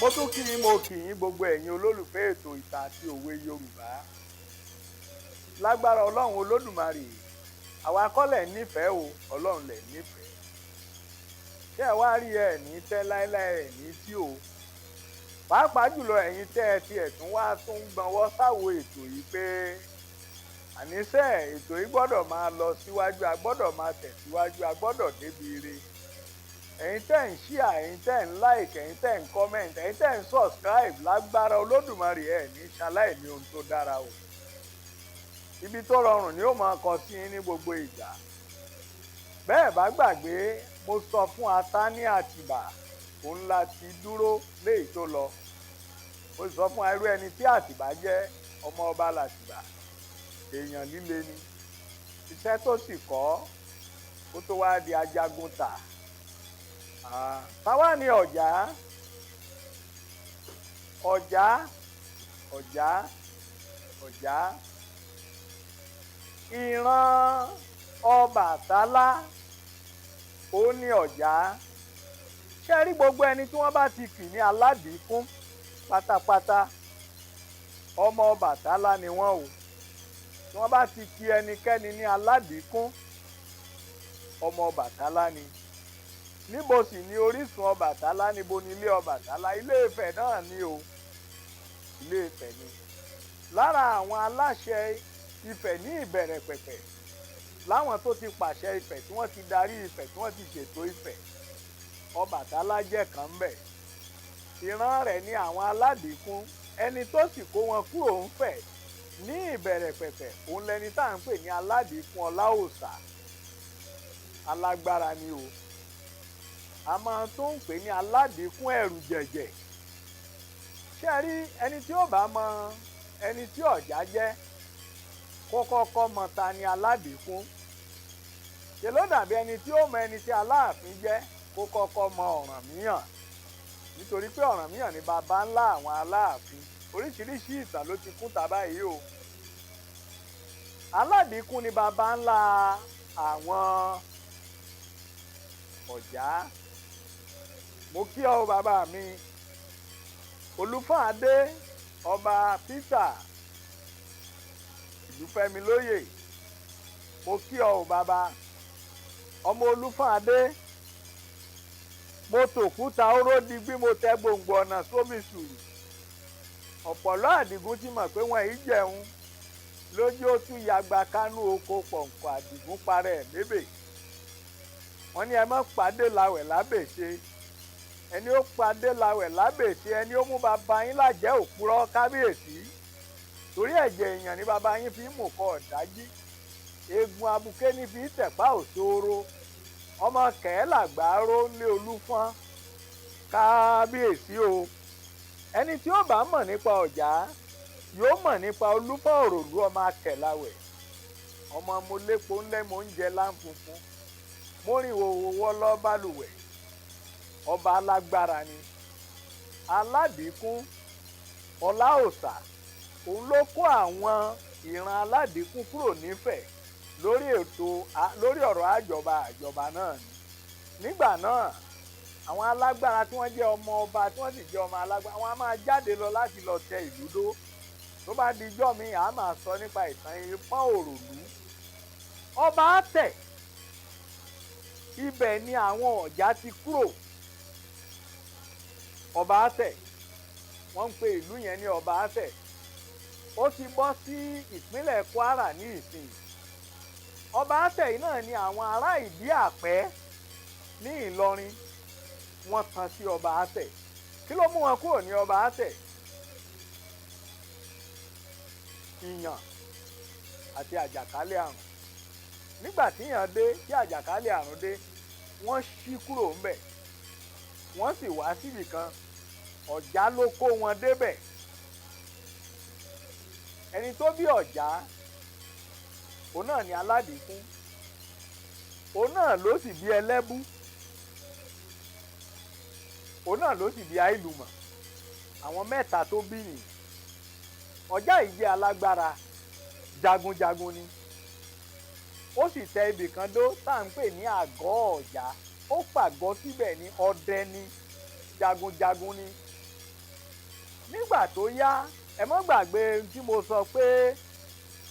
mo tún kí yín mo kí yín gbogbo ẹ̀yin olólùfẹ́ ètò ìtàn àti òwe Yorùbá lágbára Ọlọ́run Olódùmarè àwa kọ́ lẹ̀ nífẹ̀ẹ́ o Ọlọ́run lẹ̀ nífẹ̀ẹ́ ṣé ẹ wá rí ẹ ní tẹ́ láéláé ẹ ní tí o pàápàá jùlọ ẹ̀yin tẹ́ ẹ tiẹ̀ tún wá tún gbọ́nwọ́ sáwo ètò yìí pé àníṣe ètò yìí gbọ́dọ̀ máa lọ síwájú a gbọ́dọ̀ máa tẹ̀síwájú a gbọ́dọ̀ débi ire ẹ̀yin tẹ́ ń ṣíà ẹ̀yin tẹ́ ń like ẹ̀yin tẹ́ ń comment ẹ̀yin tẹ́ ń subscribe lágbára Olódùmarè ẹ̀ ní ṣaláì ní ohun tó dára o ibi tó rọrùn ni ó máa kọ sí yín ní gbogbo ìgbà bẹ́ẹ̀ bá gbàgbé mo sọ fún Tani Atiba òun láti dúró léyìí tó lọ mo sọ fún irú ẹni tí Àtìbà jẹ́ ọmọ ọba làtìbà èèyàn líle ni iṣẹ́ tó sì kọ́ kó tó wá di ajagun tà táwa ni ọ̀já ọ̀já ọ̀já ọ̀já ìran Ọbàtálá ó ní ọ̀já ṣe rí gbogbo ẹni tí wọ́n bá ti kì ní aládìíkún pátápátá ọmọ Ọbàtálá ni wọ́n o tí wọ́n bá ti kì ẹnikẹ́ni ní aládìíkún ọmọ Ọbàtálá ni níbo sì ni orísun Ọbàtálá níbo ni ilé Ọbàtálá Ilé Ifẹ̀ náà ni o Ilé Ifẹ̀ ni lára àwọn aláṣẹ Ifẹ̀ ní ìbẹ̀rẹ̀ pẹ̀pẹ̀ láwọn tó ti pàṣẹ Ifẹ̀ tí wọ́n ti darí Ifẹ̀ tí wọ́n ti ṣètò Ifẹ̀ Ọbàtálá jẹ́ kan bẹ̀ ìran rẹ̀ ní àwọn aládìíkún ẹni tó sì kó wọn kúrò ń Fẹ̀ ní ìbẹ̀rẹ̀ pẹ̀pẹ̀ òun lẹni tá à ń pè ní aládìíkún Ọláòṣà alágbára ni o a máa tó ń pè ní aládìíkún ẹ̀rù jẹ̀jẹ̀ ṣé ẹ rí ẹni tí ó bá mọ ẹni tí ọ̀já jẹ́ kó kọ́kọ́ mọ ta ni aládìíkún ṣe ló dàbí ẹni tí ó mọ ẹni tí Aláàfin jẹ́ kó kọ́kọ́ mọ Ọ̀rànmíyàn nítorí pé Ọ̀rànmíyàn ni baba ńlá àwọn Aláàfin oríṣiríṣi ìtàn ló ti kún tàbá yìí o aládìíkún ni baba ńlá àwọn ọ̀já mo kí ọ bàbá mi Olúfàdé ọba Peter Ìlúfẹ́mi lóyè mo kí ọ bàbá ọmọ Olúfàdé mo tòkúta oró digbí mo tẹ gbòǹgbò ọ̀nà sómi sùúrù ọ̀pọ̀lọ́ Àdìgún ti mọ̀ pé wọ́n yìí jẹun lójú ó tún yagba kánú oko pọ̀npọ̀ Àdìgún parẹ́ ẹ̀ lébè wọ́n ní ẹ má pàdé lawẹ̀ lábèṣe ẹni ó pàdé lawẹ̀ lábèṣe ẹni ó mú bàbá yín lájẹ́ òpùrọ́ kábíyèsí torí ẹ̀jẹ̀ èèyàn ní bàbá yín fi ń mú kọ́ ọ̀dájí eegun abuké ní fi tẹ̀pá òṣòro ọmọ kẹ́ẹ́là gbàárò lé Olúfọ́n kábíyèsí o ẹni tí ó bá mọ̀ nípa ọ̀já yóò mọ̀ nípa Olúfọ́n òròlú ọmọ akẹ̀láwẹ̀ ọmọ mo lépo ńlẹ́ mo ń jẹ láǹfunfun mo rìn wòwò lọ bálùwẹ̀ ọba alágbára ni aládìíkún Ọláòṣà òun ló kó àwọn ìran aládìíkún kúrò nífẹ̀ lórí ọ̀rọ̀ àjọba náà ni nígbà náà àwọn alágbára tí wọ́n jẹ́ ọmọ ọba tí wọ́n sì jẹ́ ọmọ alágbára wọn a máa jáde lọ láti lọ tẹ ìlú dó tó bá dijọ́ mi à máa sọ nípa ìtàn Ìpọ́n Òròlú ọba Àtẹ̀ ibẹ̀ ni àwọn ọ̀já ti kúrò ọba Àtẹ̀ wọ́n ń pe ìlú yẹn ní ọba Àtẹ̀ ó ti bọ́ sí ìpínlẹ̀ Kwara ní ìsìn ọba Àtẹ̀ yìí náà ni àwọn ará Ìdí Àpẹ́ ní Ìlọrin wọ́n tan sí ọba Àtẹ̀ kí ló mú wọn kúrò ní ọba Àtẹ̀ ìyàn àti àjàkálẹ̀ àrùn nígbà tí ìyàn dé tí àjàkálẹ̀ àrùn dé wọ́n ṣí kúrò ńbẹ̀ wọ́n sì wá síbì kan ọ̀já ló kó wọn débẹ̀ ẹni tó bí ọ̀já òun náà ni aládìíkún òun náà ló sì bí ẹlẹ́bú òun náà ló sì bí àìlùmọ̀ àwọn mẹ́ta tó bí nìyí ọ̀já yìí jẹ́ alágbára jagunjagun ni ó sì tẹ ibì kan dó tá à ń pè ní àgọ́ ọ̀já ó pàgọ́ síbẹ̀ ní ọdẹ ni jagunjagun ni nígbà tó yá ẹ mọ́ gbàgbé tí mo sọ pé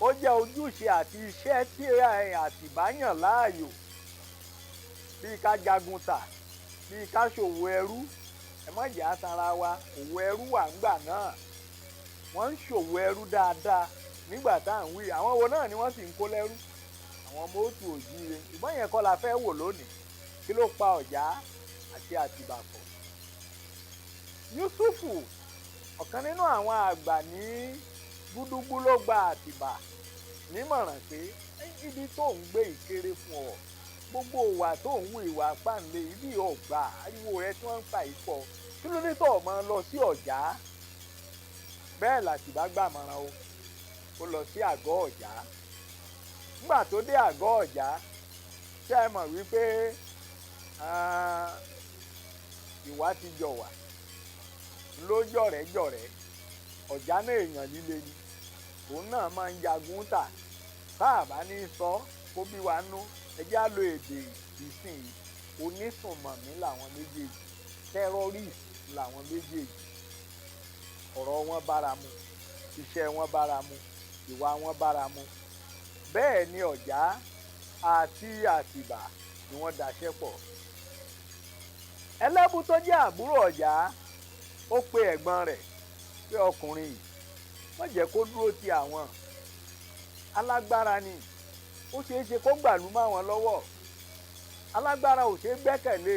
ó jẹ́ ojúṣe àti iṣẹ́ tí Àtìbá yàn láàyò bíi ká jagun tà bíi ká ṣòwò ẹrú ẹ mọ́ jẹ́ àtàrà wa òwò ẹrú wà ńgbà náà wọ́n ń ṣòwò ẹrú dáadáa nígbà tá à ń wí àwọn wo náà ni wọ́n sì ń kó lẹ́rú àwọn ọmọ òtù òjíire ṣùgbọ́n yẹn kọ́ la fẹ́ wò lónìí kí ló pa Ọ̀já àti Àtìbà pọ̀. Yusufu ọ̀kan nínú àwọn àgbà ní Gúdúgbú ló gba Àtìbà nímọ̀ràn pé ibi tó ń gbé ìkéré fún ọ gbogbo ìwà tó ń wù ìwà pàǹlẹ̀ ibi ọ̀gbà ariwo rẹ tí wọ́n ń pa ìpọ̀ kí ló dé tó máa lọ sí Ọ̀já bẹ́ẹ̀ l'Àtìbá gbàmọ̀ràn o ó lọ sí àgọ́ Ọ̀já nígbà tó dé àgọ́ Ọ̀já ṣé ẹ mọ̀ wípé ìwà ti jọ̀wà ló jọ̀rẹ́ Ọ̀já náà èèyàn líle ni òun náà máa ń jagun tà tá a bá ní sọ kó bí wa nú ẹjẹ́ á lo èdè ìsìn onísùnmọ̀mí làwọn méjèèjì terrorist làwọn méjèèjì ọ̀rọ̀ wọn bára mu iṣẹ́ wọn bára mu ìwà wọn bára mu bẹ́ẹ̀ ni Ọ̀já àti Àtìbà ni wọ́n daṣẹ́ pọ̀. Ẹlẹ́bù tó jẹ́ àbúrò Ọ̀já ó pe ẹ̀gbọ́n rẹ̀ pé ọkùnrin yìí wọ́n jẹ́ kó dúró ti àwọn alágbára ni ó ṣeé ṣe kó gbàlú mọ́ àwọn lọ́wọ́ alágbára ò ṣeé gbẹ́kẹ̀lé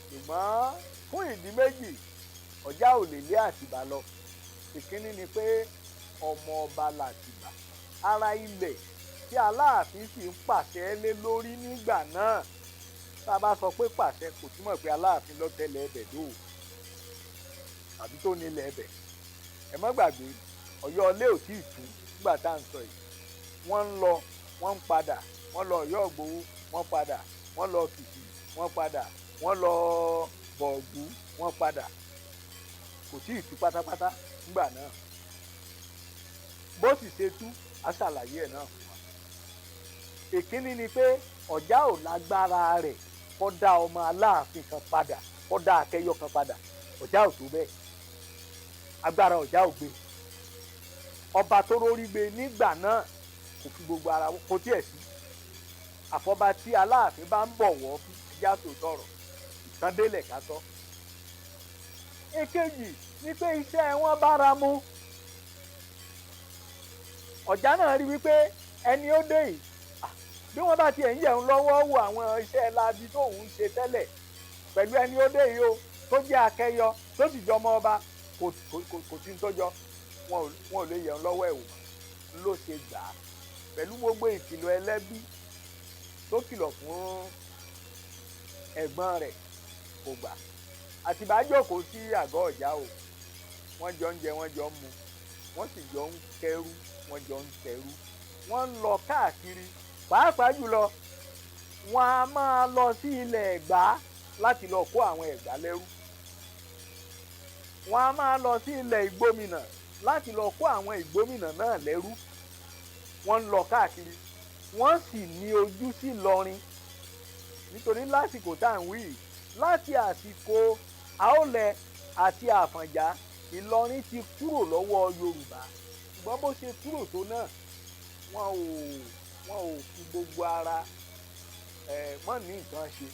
ṣùgbọ́n fún ìdí méjì Ọ̀já ò lè lé Àtìbà lọ ìkíní ni pé ọmọ ọba l'Àtìbà ara ilẹ̀ tí Aláàfin sì ń pàṣẹ lé lórí nígbà náà tá a bá sọ pé pàṣẹ kò túmọ̀ pé Aláàfin ló tẹ́lẹ̀ ẹbẹ̀ dò tàbí tó nílẹ̀ ẹbẹ̀ ẹ má gbàgbé Ọ̀yọ́ ilé ò tí ì tú nígbà tá à ń sọ yìí wọ́n ń lọ wọ́n ń padà wọ́n lọ Ọ̀yọ́ Ògbówó wọ́n padà wọ́n lọ Kìṣì wọ́n padà wọ́n lọ Bọ̀ọ̀gbú wọ́n padà kò tí ì tú pátápátá nígbà náà bó sì ṣe tú á ṣàlàyé ẹ̀ náà fún wa. Ìkíní ni pé Ọ̀já ò lágbára rẹ̀ kó dá ọmọ Aláàfin kan padà kó dá akẹ́yọ̀ kan padà Ọ̀já ò tó bẹ́ẹ̀ agbára Ọ̀já ò gbé ọba tó rórí gbé nígbà náà kò fi gbogbo ara kò tiẹ̀ sí àfọba tí Aláàfin bá ń bọ̀wọ̀ fún ẹjá tó tọrọ ìtàndélẹ̀ ká tọ́. Èkejì ni pé iṣẹ́ wọn bára mu Ọ̀já náà rí wípé ẹni ó dé yìí bí wọ́n bá tiẹ̀ ń yẹ̀un lọ́wọ́ wo àwọn iṣẹ́ láabi tóun ń ṣe tẹ́lẹ̀ pẹ̀lú ẹni ó dé yìí o tó jẹ́ akẹ́yọ tó sì jọmọ ọba kò sí tọ́jọ́ wọn ò lè yẹ̀un lọ́wọ́ ẹ̀ wò ló ṣe gbà á pẹ̀lú gbogbo ìkìlọ̀ Ẹlẹ́bí tó kìlọ̀ fún ẹ̀gbọ́n rẹ̀ kò gbà. Àtìbá jókòó sí àgọ́ Ọ̀já o wọ́n jọ ń jẹ wọ́n jọ ń mu wọ́n sì jọ ń kẹ́rù wọ́n jọ ń tẹ̀rù wọ́n ń lọ káàkiri pàápàá jùlọ wọ́n á máa lọ sí ilẹ̀ Ẹ̀gbá láti lọ kó àwọn Ẹ̀gbá lẹ́rú wọ́n á máa lọ sí ilẹ̀ Ìgbómìnà láti lọ kó àwọn Ìgbómìnà náà lẹ́rú wọ́n ń lọ káàkiri wọ́n sì ní ojú sí Ìlọrin nítorí lásìkò tá à ń wí láti àsìkò Àólẹ̀ àti Àfọ̀njá Ìlọrin ti kúrò lọ́wọ́ Yorùbá ṣùgbọ́n bó ṣe kúrò tó náà wọn ò fi gbogbo ara mọ́ ní nǹkan ṣe.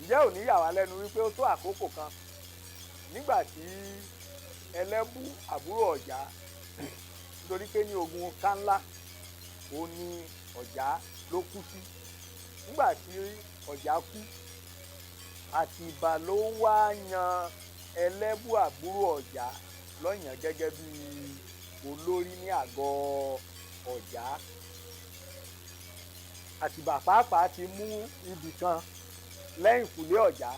Ǹjẹ́ ò ní yà wá lẹ́nu wípé ó tó àkókò kan nígbà tí Ẹlẹ́bù àbúrò Ọ̀já nítorí pé ní ogun Kánlá ó ní Ọ̀já ló kú sí nígbà tí Ọ̀já kú Àtìbà ló wá yan Ẹlẹ́bù àbúrò Ọ̀já lọ́yàn gẹ́gẹ́ bí olórí ní àgọ́ Ọ̀já. Àtìbà pàápàá ti mú ibì kan lẹ́yìn kùlé Ọ̀já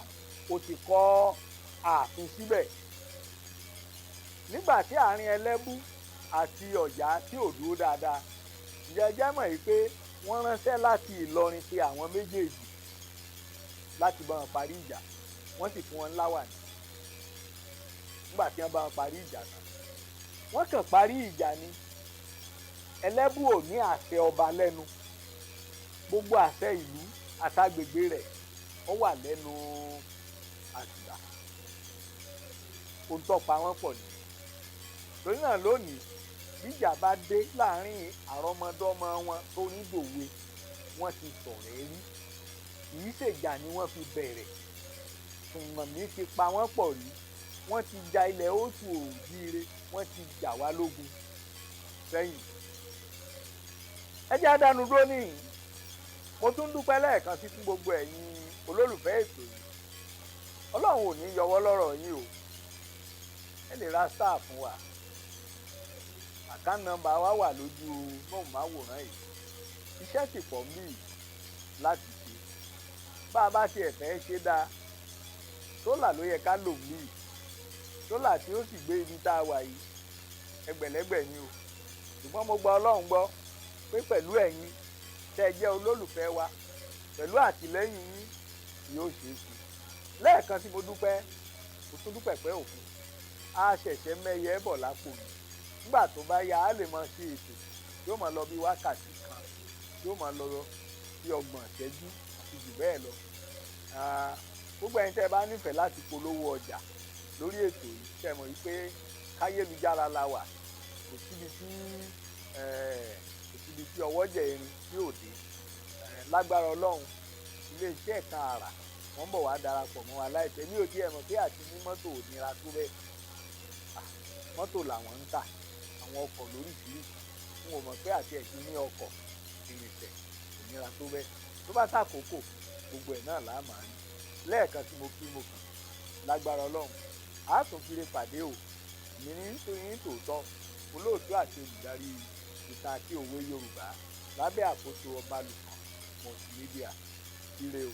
ó ti kọ́ ààfin síbẹ̀. Nígbà tí àárín Ẹlẹ́bù àti Ọ̀já tí ò dúró dáadáa jẹjẹ́ mọ̀ yìí pé wọ́n ránṣẹ́ láti Ìlọrin pé àwọn méjèèjì láti bá wọn parí ìjà wọ́n sì fún wọn láwàní. Nígbà tí wọ́n bá wọn parí ìjà náà wọ́n kàn parí ìjà ni Ẹlẹ́bù ò ní àṣẹ ọba lẹ́nu gbogbo àṣẹ ìlú àtàgbègbè rẹ̀ ó wà lẹ́nu Àtìbà. ohun tó pa wọ́n pọ̀ nìyẹn. Torí náà lónìí bíjà bá dé láàrin àrọ́mọdọ́mọ wọn tó ní dòwe wọ́n ti ṣọ̀rẹ́ rí, kìí ṣèjà ni wọ́n fi bẹ̀rẹ̀, sùnmọ̀mí ti pa wọ́n pọ̀ rí, wọ́n ti ja ilẹ̀ Òtù Òjíire, wọ́n ti jà wá lógun sẹ́yìn. Ẹ jẹ́ àdánu dúró níyìn. Mo tún dúpẹ́ lẹ́ẹ̀kan sí fún gbogbo ẹ̀yin olólùfẹ́ ètò yìí. Ọlọ́run ò ní yọwọ́ lọ́rọ̀ yín o. Ẹ lè ra star fún wa. Àkáǹtì nọ́mbà wa wà lójú móhùnmáwòrán yìí. Iṣẹ́ sì pọ̀ mí láti ṣe. Bá a bá tiẹ̀ fẹ́ ṣe dáa, sólà ló yẹ ká lò mí. Sólà tí ó sì gbé ibi tá a wà yìí ẹgbẹ̀lẹ́gbẹ̀ ni o. Ṣùgbọ́n mo gba Ọlọ́run gbọ́ pé pẹ̀lú ẹ̀yin tẹ́ ẹ jẹ́ olólùfẹ́ wa, pẹ̀lú àtìlẹ́yìn yín yóò ṣeé ṣe. Lẹ́ẹ̀kan tí mo dúpẹ́, mo tún dúpẹ́ pẹ́ òkun. A ṣẹ̀ṣẹ̀ mẹ́yẹ bọ̀ lápò mi. Nígbà tó bá yá a lè máa ṣe ètò yóò máa lọ bí wákàtí kan, yóò máa lọ bí 30 ìṣẹ́jú àti jù bẹ́ẹ̀ lọ. Gbogbo ẹ̀yin tẹ́ ẹ bá nífẹ̀ẹ́ láti polówó ọjà lórí ètò yìí, tẹ́ mọ̀ wípé káyélujára la wà, kò síbi tí ọwọ́ jẹ irin tí ò dé. Lágbára Ọlọ́run iléeṣẹ́ kan àrà wọ́n bọ̀ wá darapọ̀ mọ́ wa láìpẹ́. Mi ò tiẹ̀ mọ̀ pé àti ní mọ́tò ò nira tó bẹ́ẹ̀. Mọ́tò làwọn ń tà, àwọn ọkọ̀ lóríṣiríṣi. N ò mọ̀ pé àti ẹ̀sìn ní ọkọ̀ ìrìnsẹ̀ kò nira tó bẹ́ẹ̀. Tó bá tàkókò gbogbo ẹ̀ náà là á máa ní. Lẹ́ẹ̀kan tí mo kí mo kàn lágbára Ọlọ́run a tún fi lè pàdé o. Mi ní nítorí tòótọ́ olóòtú àti olùdarí ìtàn àti òwe Yorùbá lábẹ́ àkóso Ọbalùkàn multimedia. Ire o.